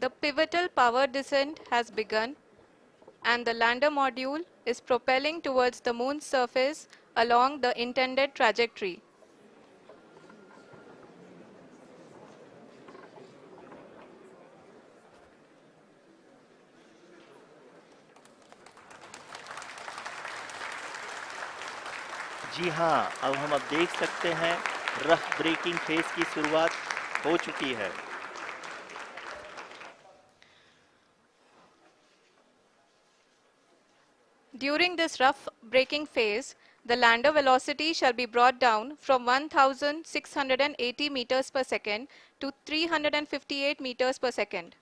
The pivotal power descent has begun, and the lander module is propelling towards the moon's surface along the intended trajectory. जी हाँ, अब देख सकते हैं rough breaking phase की शुरुआत हो चुकी है। During this rough braking phase, the lander velocity shall be brought down from 1680 meters per second to 358 meters per second.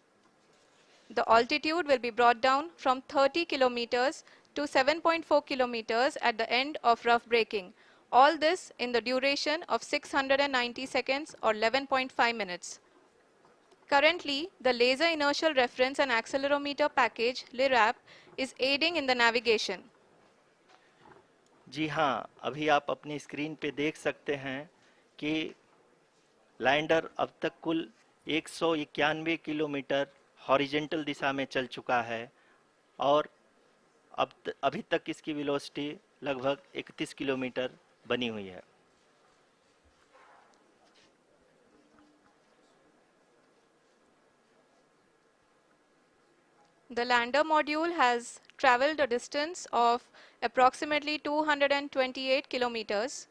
The altitude will be brought down from 30 kilometers to 7.4 kilometers at the end of rough braking. All this in the duration of 690 seconds or 11.5 minutes. Currently, the Laser Inertial Reference and Accelerometer package (LIRAP) is aiding in the navigation. जी हाँ, अभी आप अपनी screen पे देख सकते हैं कि lander अब तक कुल 191 किलोमीटर हॉरिजेंटल दिशा में चल चुका है और अभी तक इसकी वेलोसिटी लगभग 31 किलोमीटर बनी हुई है। The lander module has traveled a distance of approximately 228 kilometers.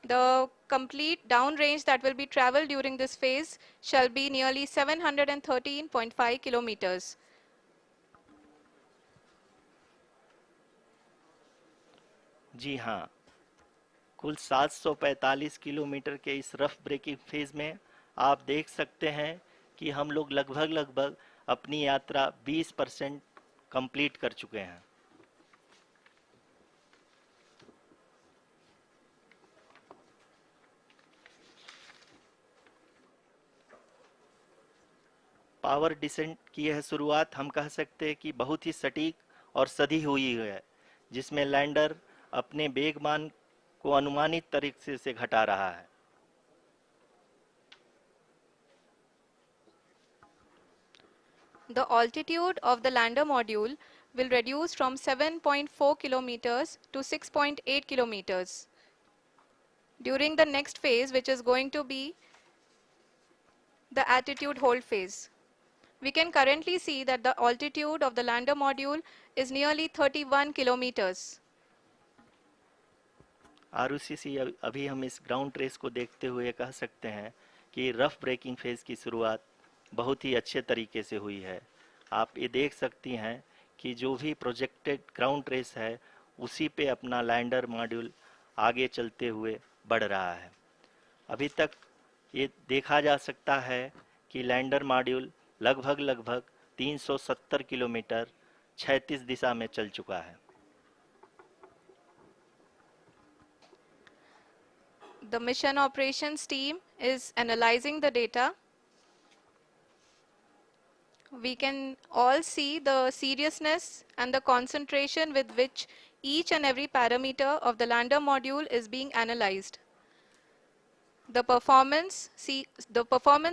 The complete downrange that will be traveled during this phase shall be nearly 713.5 kilometers. जी हाँ, कुल 745 किलोमीटर के इस रफ ब्रेकिंग फेज में आप देख सकते हैं कि हम लोग लगभग अपनी यात्रा 20% कंप्लीट कर चुके हैं। पावर डिसेंट की यह शुरुआत हम कह सकते हैं कि बहुत ही सटीक और सधी हुई है, जिसमें लैंडर अपने वेगमान को अनुमानित तरीके से घटा रहा है। The altitude of the lander module will reduce from 7.4 kilometers to 6.8 kilometers. During the next phase, which is going to be the attitude hold phase. We can currently see that the altitude of the lander module is nearly 31 kilometers. Arushi, अभी हम इस ground race को देखते हुए कह सकते हैं कि रफ ब्रेकिंग फेज की शुरुआत बहुत ही अच्छे तरीके से हुई है। आप ये देख सकती हैं कि जो भी प्रोजेक्टेड ग्राउंड रेस है उसी पे अपना लैंडर मॉड्यूल आगे चलते हुए बढ़ रहा है। अभी तक ये देखा जा सकता है कि लैंडर मॉड्यूल लगभग 370 किलोमीटर 36 दिशा में चल चुका है। The mission operations team is analyzing the data. We can all see the seriousness and the concentration with which each and every parameter of the lander module is being analyzed. The performance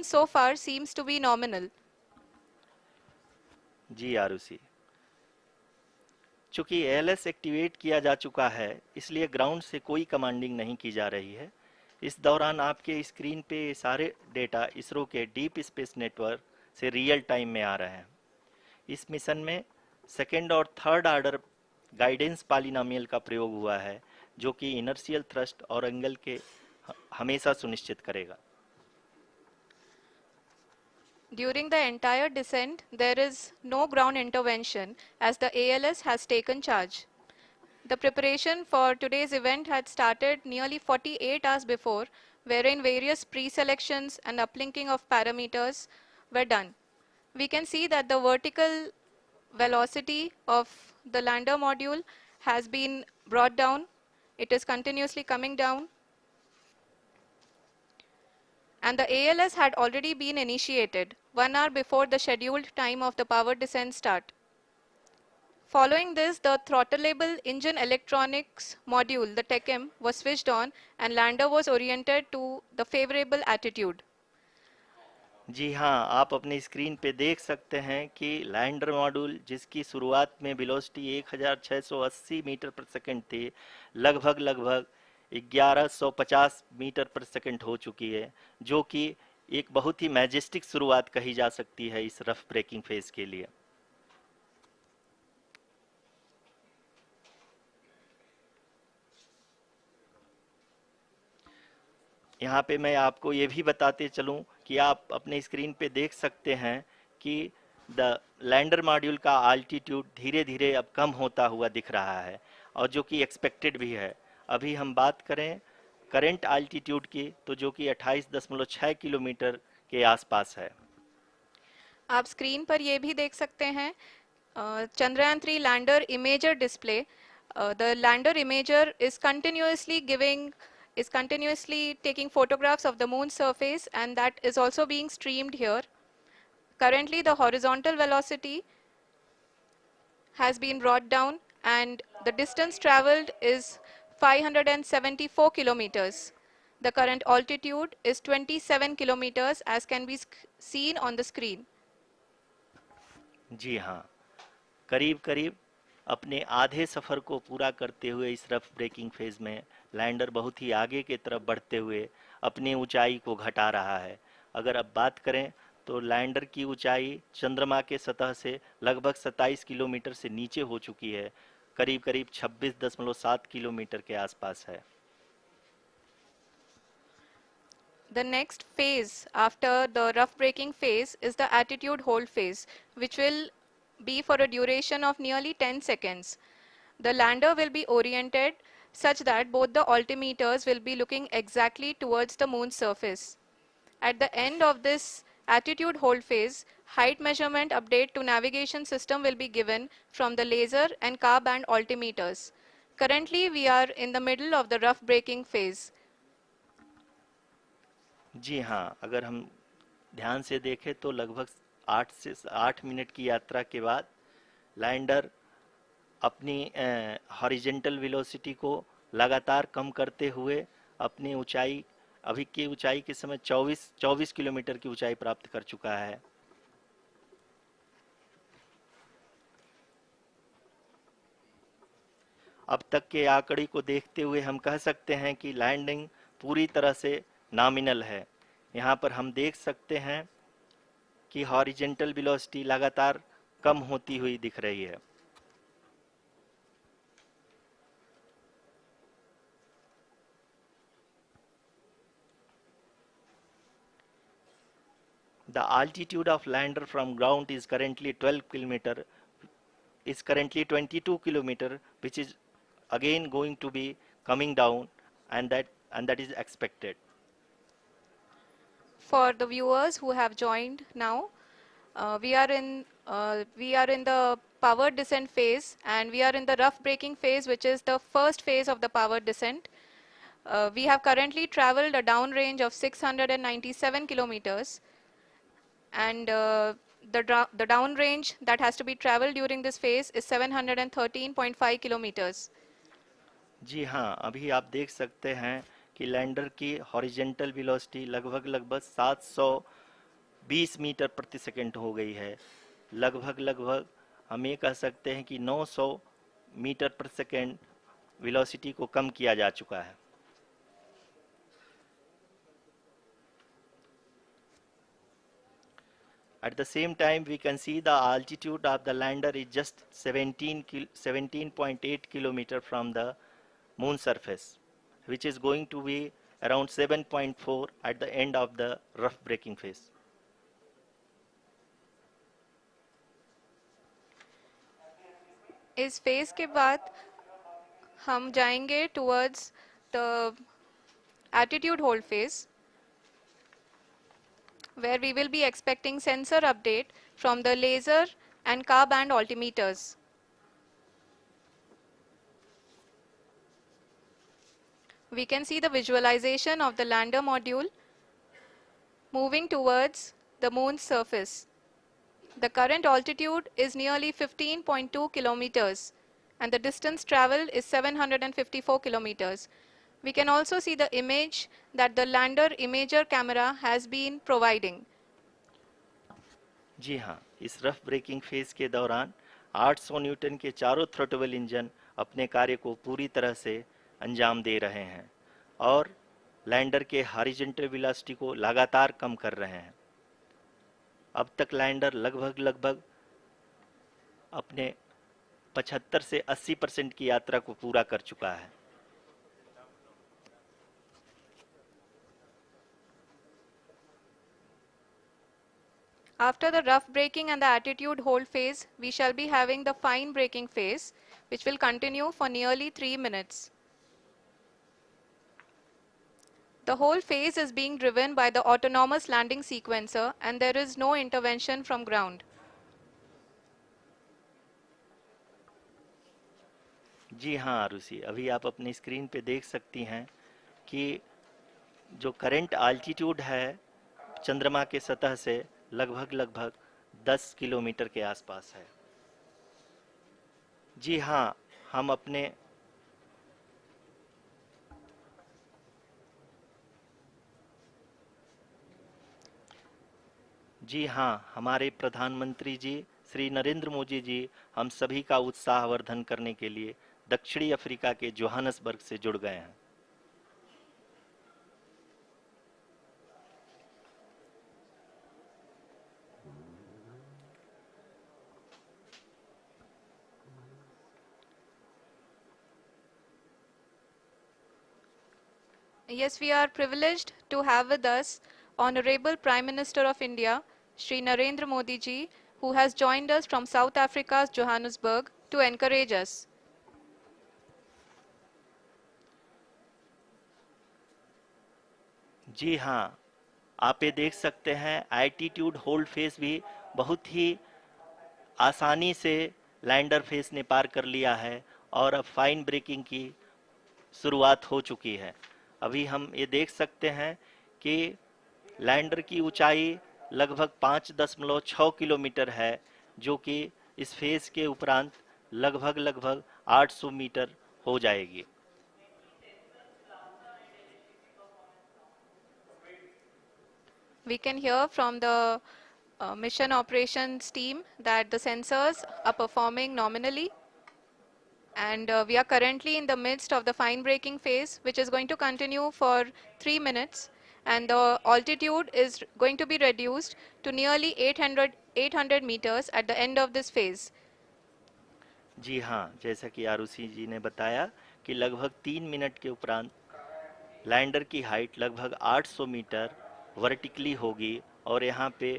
so far seems to be nominal. जी आरुषि, चूंकि ALS activate किया जा चुका है इसलिए ground से कोई commanding नहीं की जा रही है। इस दौरान आपके स्क्रीन पे सारे डेटा इसरो के डीप स्पेस नेटवर्क से रियल टाइम में आ रहे हैं। इस मिशन में सेकेंड और थर्ड ऑर्डर गाइडेंस पॉलिनोमियल का प्रयोग हुआ है, जो कि इनर्शियल थ्रस्ट और एंगल के हमेशा सुनिश्चित करेगा। During the entire descent, there is no ground intervention as the ALS has taken charge. The preparation for today's event had started nearly 48 hours before, wherein various pre-selections and uplinking of parameters were done. We can see that the vertical velocity of the lander module has been brought down. It is continuously coming down. And the ALS had already been initiated 1 hour before the scheduled time of the power descent start. Following this, the throttleable engine electronics module, the TECM, was switched on and lander was oriented to the favorable attitude. जी हाँ, आप अपनी screen पे देख सकते हैं कि lander module जिसकी शुरुआत में वेलोसिटी 1680 मीटर पर सेकंड थी, लगभग 1150 मीटर पर सेकंड हो चुकी है, जो कि एक बहुत ही मैजेस्टिक शुरुआत कही जा सकती है इस रफ ब्रेकिंग फेज के लिए। यहाँ पे मैं आपको ये भी बताते चलूँ कि आप अपने स्क्रीन पे देख सकते हैं कि द लैंडर मॉड्यूल का आल्टीट्यूड धीरे धीरे अब कम होता हुआ दिख रहा है, और जो कि एक्सपेक्टेड भी है। अभी हम बात करें करंट आल्टीट्यूड की, तो जो कि 28.6 किलोमीटर के आसपास है। आप स्क्रीन पर ये भी देख सकते हैं Chandrayaan-3 lander imager display. The lander imager is continuously taking photographs of the moon's surface, and that is also being streamed here. Currently, the horizontal velocity has been brought down, and the distance traveled is 574 kilometers. The current altitude is 27 kilometers, as can be seen on the screen. जी हाँ, करीब करीब अपने आधे सफ़र को पूरा करते हुए इस रफ ब्रेकिंग फेज में लैंडर बहुत ही आगे की तरफ बढ़ते हुए अपनी ऊंचाई को घटा रहा है। अगर अब बात करें तो लैंडर की ऊंचाई चंद्रमा के सतह से लगभग 27 किलोमीटर से नीचे हो चुकी है, करीब करीब 26.7 किलोमीटर के आसपास है। The next phase after the rough braking phase is the attitude hold phase, which will be for a duration of nearly 10 seconds. The lander will be oriented such that both the altimeters will be looking exactly towards the moon's surface. At the end of this attitude hold phase, height measurement update to navigation system will be given from the laser and car band altimeters. Currently, we are in the middle of the rough braking phase. जी हाँ, अगर हम ध्यान से देखें तो लगभग 8 minute की यात्रा के बाद लैंडर अपनी हॉरिजेंटल वेलोसिटी को लगातार कम करते हुए अपनी ऊंचाई, अभी की ऊंचाई के समय 24 किलोमीटर की ऊंचाई प्राप्त कर चुका है। अब तक के आंकड़े को देखते हुए हम कह सकते हैं कि लैंडिंग पूरी तरह से नॉमिनल है। यहाँ पर हम देख सकते हैं कि हॉरिजेंटल वेलोसिटी लगातार कम होती हुई दिख रही है। The altitude of lander from ground is currently 22 kilometer, which is again going to be coming down, and that is expected. For the viewers who have joined now, we are in the powered descent phase, and we are in the rough braking phase, which is the first phase of the powered descent. We have currently traveled a downrange of 697 kilometers, and the downrange that has to be traveled during this phase is 713.5 kilometers. जी हाँ, अभी आप देख सकते हैं कि lander की horizontal velocity लगभग 720 metre प्रति सेकंड हो गई है। लगभग हम ये कह सकते हैं कि 900 मीटर प्रति सेकंड वेलोसिटी को कम किया जा चुका है। At the same time, we can see the altitude of the lander is just 17.8 kilometer from the moon surface, which is going to be around 7.4 at the end of the rough braking phase. इस phase के बाद हम जाएंगे towards the attitude hold phase, where we will be expecting sensor update from the laser and car band altimeters. We can see the visualization of the lander module moving towards the moon's surface. The current altitude is nearly 15.2 kilometers, and the distance traveled is 754 kilometers. We can also see the image that the lander imager camera has been providing. जी हाँ, इस rough breaking phase के दौरान 800 Newton के चारों throttle engine अपने कार्य को पूरी तरह से अंजाम दे रहे हैं और लैंडर के हॉरिजॉन्टल वेलोसिटी को लगातार कम कर रहे हैं। अब तक लैंडर लगभग अपने 75 से 80% की यात्रा को पूरा कर चुका है। After the rough braking and the attitude hold phase, we shall be having the fine braking phase, which will continue for nearly 3 minutes. The whole phase is being driven by the autonomous landing sequencer and there is no intervention from ground. जी हाँ आरुषि, अभी आप अपनी screen पे देख सकती हैं कि जो करंट आल्टीट्यूड है चंद्रमा के सतह से लगभग 10 किलोमीटर के आसपास है। जी हाँ, हम अपने जी हाँ, हमारे प्रधानमंत्री जी श्री नरेंद्र मोदी जी हम सभी का उत्साहवर्धन करने के लिए दक्षिणी अफ्रीका के जोहानसबर्ग से जुड़ गए हैं। Yes, we are privileged to have with us Honorable Prime Minister of India, Shri Narendra Modi ji, who has joined us from South Africa's Johannesburg to encourage us. जी हाँ, आप ये देख सकते हैं एल्टीट्यूड होल्ड फेस भी बहुत ही आसानी से लैंडर फेस ने पार कर लिया है और अब फाइन ब्रेकिंग की शुरुआत हो चुकी है। अभी हम ये देख सकते हैं कि लैंडर की ऊंचाई लगभग 5.6 किलोमीटर है, जो कि इस फेज के उपरांत लगभग 800 मीटर हो जाएगी। We can hear from the mission operations team that the sensors are performing nominally. And we are currently in the midst of the fine braking phase, which is going to continue for 3 minutes. And the altitude is going to be reduced to nearly 800 meters at the end of this phase. जी हाँ, जैसा कि आरुषि जी ने बताया कि लगभग 3 minute के उपरांत lander की हाइट लगभग 800 मीटर वर्टिकली होगी और यहाँ पे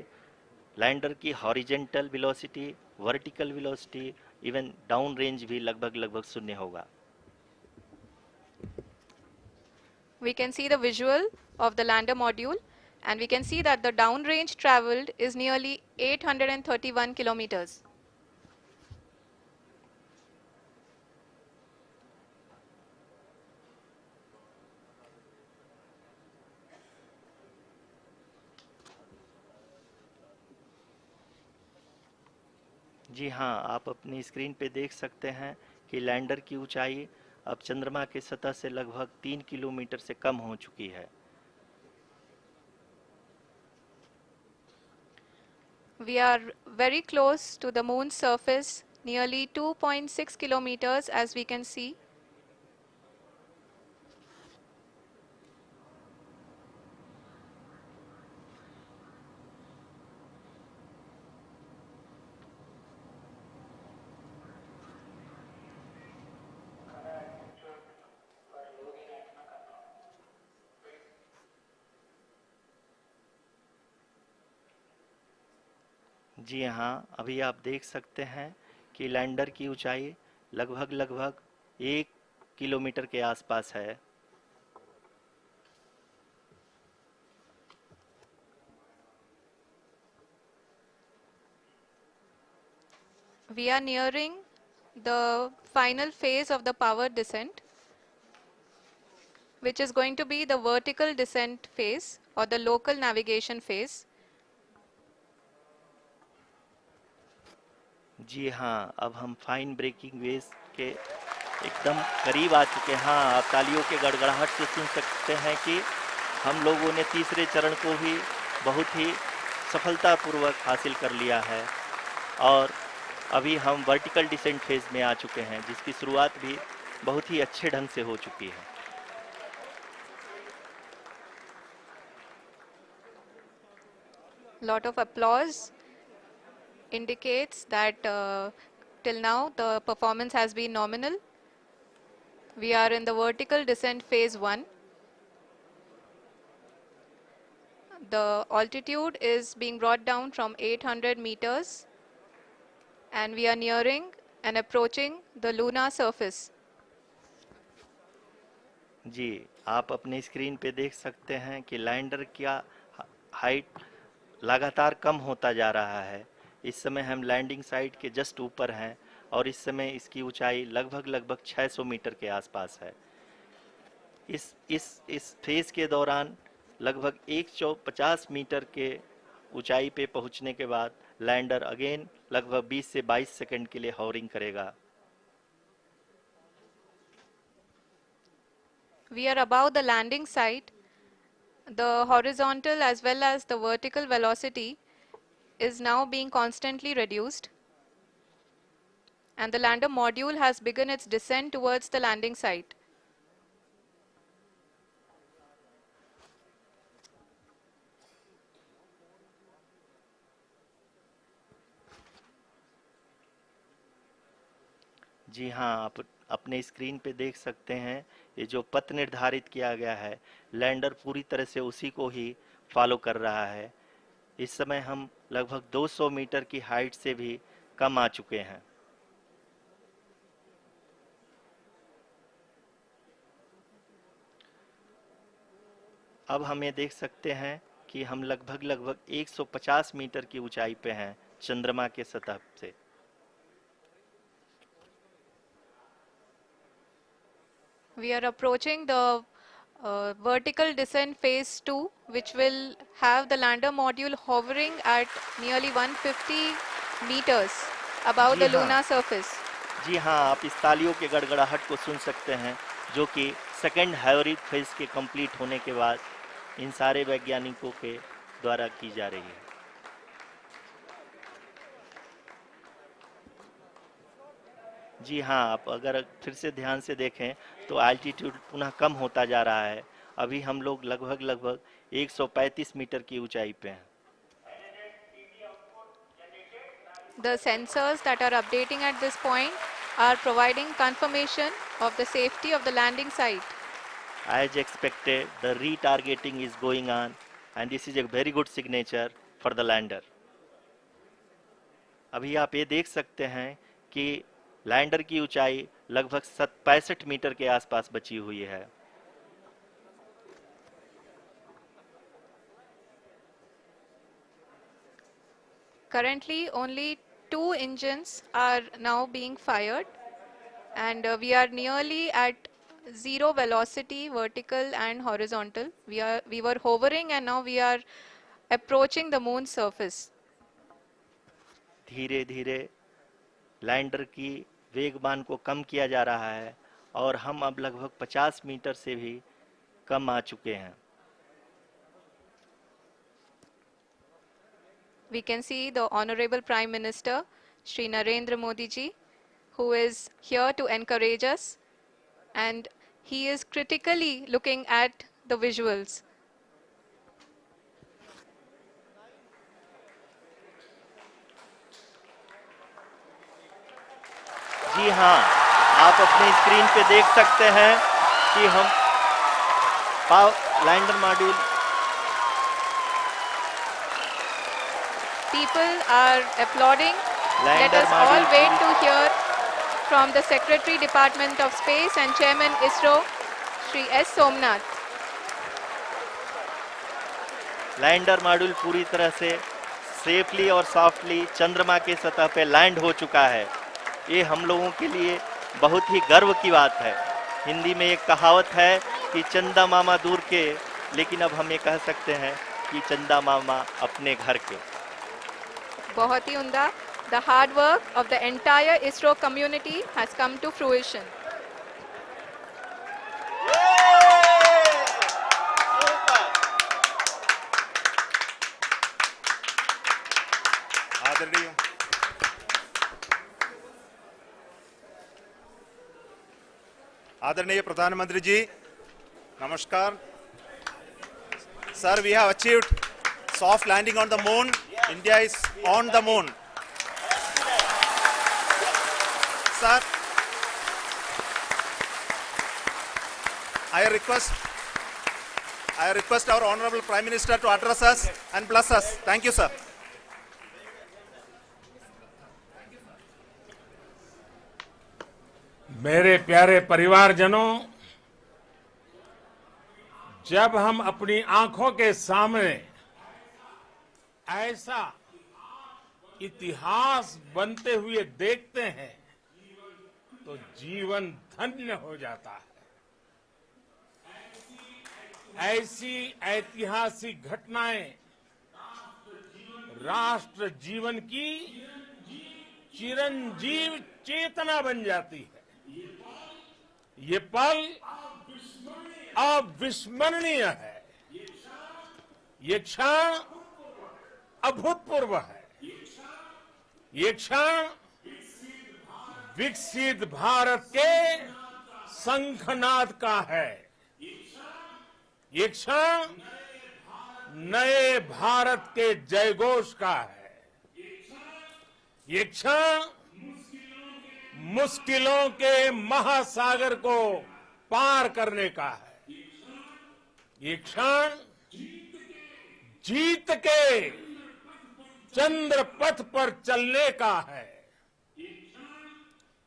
लैंडर की horizontal velocity, vertical velocity, even down range भी लगभग शून्य होगा। We can see the visual of the lander module and we can see that the downrange traveled is nearly 831 kilometers. जी हाँ, आप अपनी स्क्रीन पे देख सकते हैं कि लैंडर की ऊंचाई अब चंद्रमा के सतह से लगभग 3 किलोमीटर से कम हो चुकी है। We are very close to the moon's surface, nearly 2.6 kilometers as we can see. जी हाँ, अभी आप देख सकते हैं कि लैंडर की ऊंचाई लगभग 1 किलोमीटर के आसपास है। We are nearing the final phase of the power descent, which is going to be the vertical descent phase or the local navigation phase. जी हाँ, अब हम फाइन ब्रेकिंग वेव के एकदम करीब आ चुके हैं। हाँ, आप तालियों के गड़गड़ाहट से सुन सकते हैं कि हम लोगों ने तीसरे चरण को भी बहुत ही सफलतापूर्वक हासिल कर लिया है और अभी हम वर्टिकल डिसेंट फेज में आ चुके हैं, जिसकी शुरुआत भी बहुत ही अच्छे ढंग से हो चुकी है। Lot of applause indicates that till now the performance has been nominal. We are in the vertical descent phase 1. The altitude is being brought down from 800 meters and we are nearing and approaching the lunar surface. जी, आप अपने screen पे देख सकते हैं कि lander का height लगातार कम होता जा रहा है। इस समय हम लैंडिंग साइट के जस्ट ऊपर हैं और इस समय इसकी ऊंचाई लगभग 600 मीटर के आसपास है। इस फेज के दौरान लगभग 150 मीटर के ऊंचाई पे पहुंचने के बाद लैंडर अगेन लगभग 20 से 22 सेकंड के लिए हॉवरिंग करेगा। We are above the landing site. The horizontal as well as the vertical velocity is now being constantly reduced. And the lander module has begun its descent towards the landing site. जी हाँ, आप अपने screen पे देख सकते हैं ये जो पथ निर्धारित किया गया है, लैंडर पूरी तरह से उसी को ही फॉलो कर रहा है। इस समय हम लगभग 200 मीटर की हाइट से भी कम आ चुके हैं। अब हम ये देख सकते हैं कि हम लगभग 150 मीटर की ऊंचाई पे हैं चंद्रमा के सतह से। We are approaching the vertical descent phase 2, which will have the lander module hovering at nearly 150 meters above ji the हाँ, lunar surface. जी हाँ, आप इस तालियों के गड़गड़ाहट को सुन सकते हैं, जो कि सेकंड हाइब्रिड फेज के कंप्लीट होने के बाद इन सारे वैज्ञानिकों के द्वारा की जा रही है। जी हाँ, आप अगर फिर से ध्यान से देखें तो एल्टीट्यूड पुनः कम होता जा रहा है। अभी हम लोग लगभग 135 मीटर की ऊंचाई पे हैं। The sensors that are updating at this point are providing confirmation of the safety of the landing site. As expected, the retargeting is going on and this is a very good signature for the lander. अभी आप ये देख सकते हैं कि lander की ऊंचाई लगभग 65 मीटर के आसपास बची हुई है। Currently, only 2 engines are now being fired, and we are nearly at zero velocity, vertical and horizontal. We were hovering, and now we are approaching the moon's surface. धीरे धीरे लैंडर की वेगमान को कम किया जा रहा है और हम अब लगभग 50 मीटर से भी कम आ चुके हैं। We can see the Honorable Prime Minister, Shri Narendra Modi ji, who is here to encourage us, and he is critically looking at the visuals. जी हाँ, आप अपने स्क्रीन पे देख सकते हैं कि हम lander module People are applauding. Let lander us all module wait to hear from the Secretary Department of Space and Chairman ISRO, Shri S. Somnath. Lander module पूरी तरह से सेफली और सॉफ्टली चंद्रमा के सतह पे लैंड हो चुका है। ये हम लोगों के लिए बहुत ही गर्व की बात है। हिंदी में एक कहावत है कि चंदा मामा दूर के, लेकिन अब हम ये कह सकते हैं कि चंदा मामा अपने घर के। बहुत ही उम्दा. The hard work of the entire ISRO community has come to fruition. आदरणीय आदरणीय प्रधानमंत्री जी, नमस्कार. Sir, we have achieved soft landing on the moon. India is on the moon. Sir, I request our Honorable Prime Minister to address us and bless us. Thank you, sir. मेरे प्यारे परिवारजनों, जब हम अपनी आंखों के सामने ऐसा इतिहास बनते हुए देखते हैं तो जीवन धन्य हो जाता है. ऐसी ऐतिहासिक घटनाएं राष्ट्र जीवन की चिरंजीव चेतना बन जाती है. ये पल अविस्मरणीय है. ये क्षण अभूतपूर्व है. ये क्षण विकसित भारत के शंखनाद का है. ये क्षण नए भारत के जयघोष का है. ये क्षण मुश्किलों के महासागर को पार करने का है. ये क्षण जीत के चंद्र पथ पर चलने का है.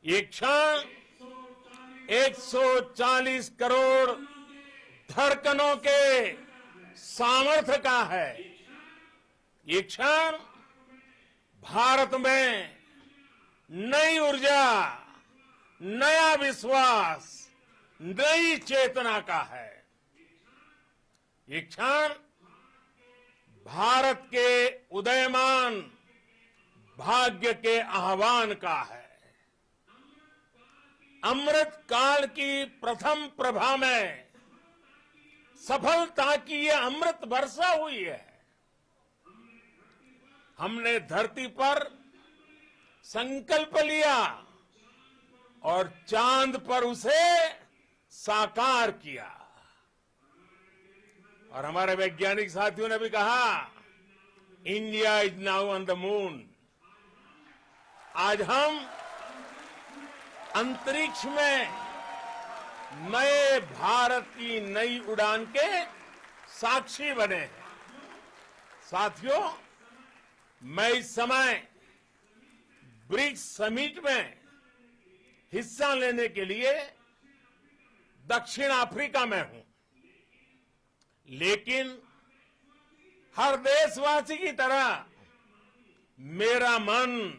ये क्षण 140 करोड़ धड़कनों के सामर्थ्य का है. ये क्षण भारत में नई ऊर्जा, नया विश्वास, नई चेतना का है. ये क्षण भारत के उदयमान भाग्य के आह्वान का है. अमृत काल की प्रथम प्रभा में सफलता की ये अमृत वर्षा हुई है. हमने धरती पर संकल्प लिया और चांद पर उसे साकार किया. और हमारे वैज्ञानिक साथियों ने भी कहा, India is now on the moon. आज हम अंतरिक्ष में नए भारत की नई उड़ान के साक्षी बने हैं. साथियों, मैं इस समय ब्रिक्स समिट में हिस्सा लेने के लिए दक्षिण अफ्रीका में हूं. लेकिन हर देशवासी की तरह मेरा मन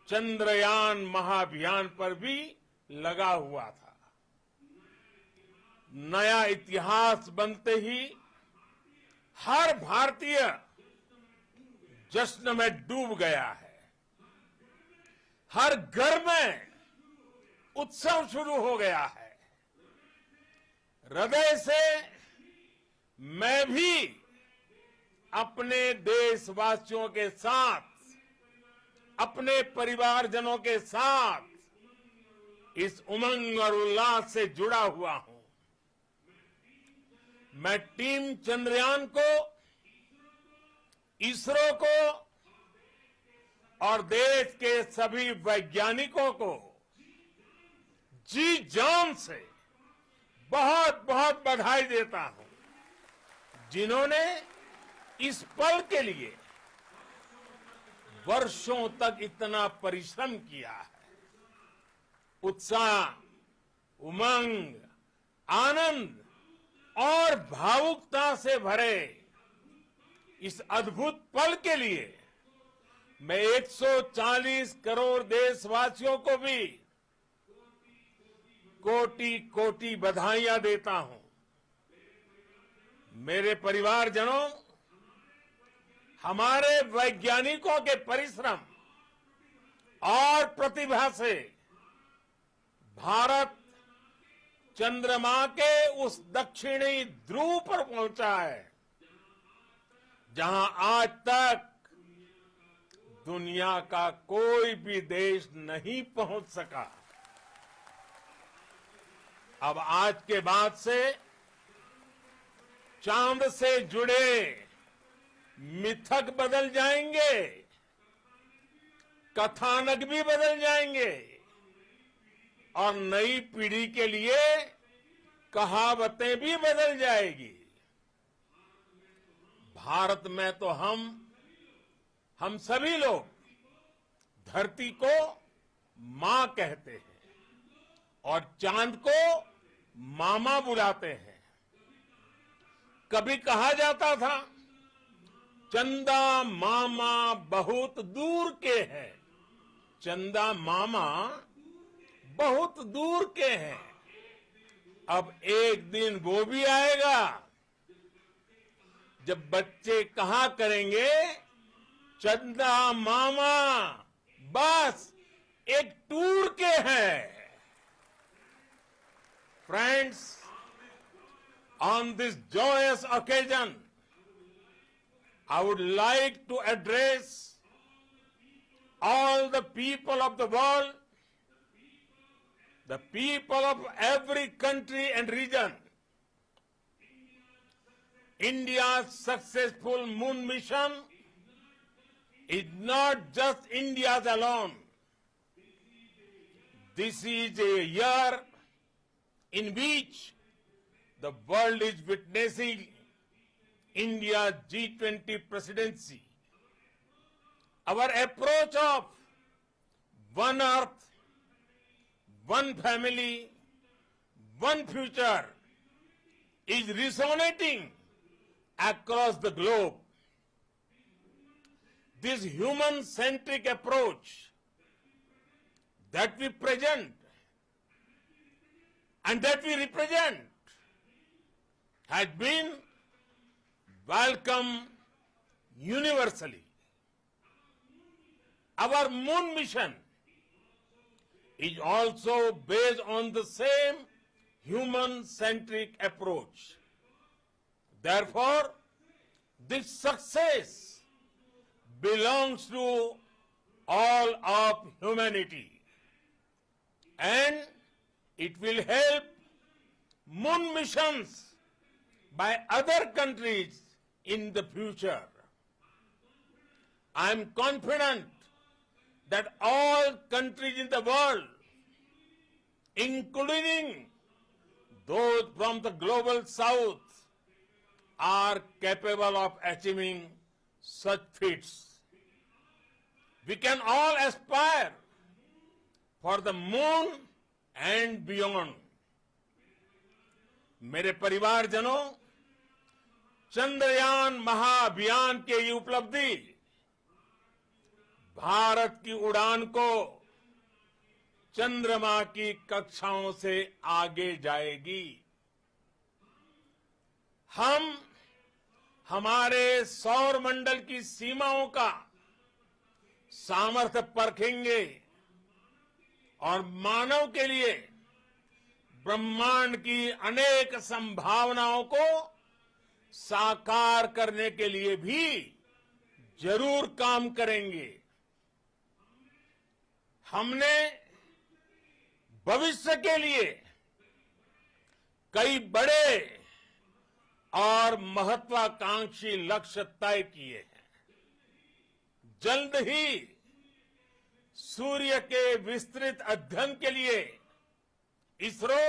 चंद्रयान महाअभियान पर भी लगा हुआ था. नया इतिहास बनते ही हर भारतीय जश्न में डूब गया है. हर घर में उत्सव शुरू हो गया है. हृदय से मैं भी अपने देशवासियों के साथ, अपने परिवारजनों के साथ इस उमंग और उल्लास से जुड़ा हुआ हूं. मैं टीम चंद्रयान को, इसरो को और देश के सभी वैज्ञानिकों को जी जान से बहुत बहुत बधाई देता हूं, जिन्होंने इस पल के लिए वर्षों तक इतना परिश्रम किया है. उत्साह, उमंग, आनंद और भावुकता से भरे इस अद्भुत पल के लिए मैं 140 करोड़ देशवासियों को भी कोटि कोटि बधाइयां देता हूं. मेरे परिवारजनों, हमारे वैज्ञानिकों के परिश्रम और प्रतिभा से भारत चंद्रमा के उस दक्षिणी ध्रुव पर पहुंचा है, जहां आज तक दुनिया का कोई भी देश नहीं पहुंच सका। अब आज के बाद से चांद से जुड़े मिथक बदल जाएंगे, कथानक भी बदल जाएंगे और नई पीढ़ी के लिए कहावतें भी बदल जाएगी। भारत में तो हम सभी लोग धरती को मां कहते हैं और चांद को मामा बुलाते हैं। कभी कहा जाता था चंदा मामा बहुत दूर के हैं, चंदा मामा बहुत दूर के हैं। अब एक दिन वो भी आएगा जब बच्चे कहा करेंगे चंदा मामा बस एक टूर के हैं। Friends, on this joyous occasion, I would like to address all the people of the world, the people of every country and region. India's successful moon mission is not just India's alone. This is a year in which the world is witnessing India's G20 presidency. Our approach of one earth, one family, one future is resonating across the globe. This human-centric approach that we present and that we represent has been welcomed universally. Our moon mission is also based on the same human-centric approach. Therefore, this success belongs to all of humanity, and it will help moon missions by other countries in the future. I am confident that all countries in the world, including those from the global south, are capable of achieving such feats. We can all aspire for the moon and beyond. मेरे परिवारजनों, चंद्रयान महाअभियान के ये उपलब्धि भारत की उड़ान को चंद्रमा की कक्षाओं से आगे जाएगी। हम हमारे सौर मंडल की सीमाओं का सामर्थ्य परखेंगे और मानव के लिए ब्रह्मांड की अनेक संभावनाओं को साकार करने के लिए भी जरूर काम करेंगे। हमने भविष्य के लिए कई बड़े और महत्वाकांक्षी लक्ष्य तय किए हैं। जल्द ही सूर्य के विस्तृत अध्ययन के लिए ISRO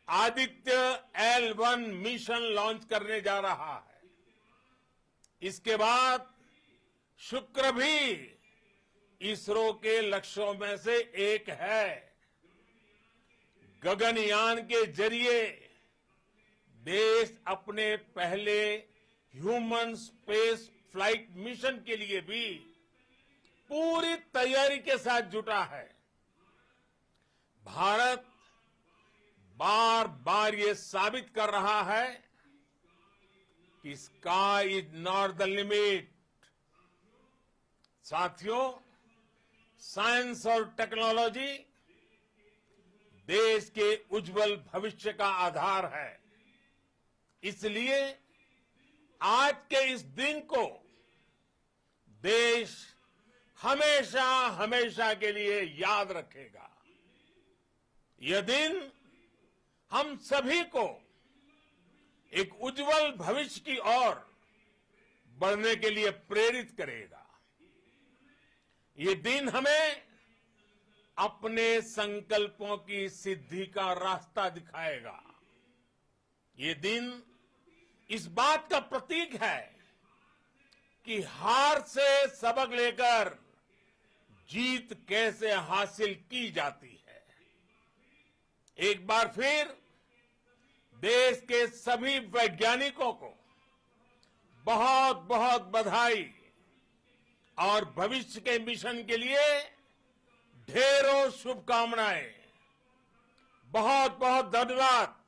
Aditya L1 mission launch करने जा रहा है। इसके बाद शुक्र भी इसरो के लक्ष्यों में से एक है। गगनयान के जरिए देश अपने पहले ह्यूमन स्पेस फ्लाइट मिशन के लिए भी पूरी तैयारी के साथ जुटा है। भारत बार बार ये साबित कर रहा है कि sky is not the limit. साथियों, साइंस और टेक्नोलॉजी देश के उज्जवल भविष्य का आधार है। इसलिए आज के इस दिन को देश हमेशा हमेशा के लिए याद रखेगा। यह दिन हम सभी को एक उज्जवल भविष्य की ओर बढ़ने के लिए प्रेरित करेगा। ये दिन हमें अपने संकल्पों की सिद्धि का रास्ता दिखाएगा। ये दिन इस बात का प्रतीक है कि हार से सबक लेकर जीत कैसे हासिल की जाती है। एक बार फिर देश के सभी वैज्ञानिकों को बहुत बहुत बधाई और भविष्य के मिशन के लिए ढेरों शुभकामनाएं। बहुत बहुत धन्यवाद।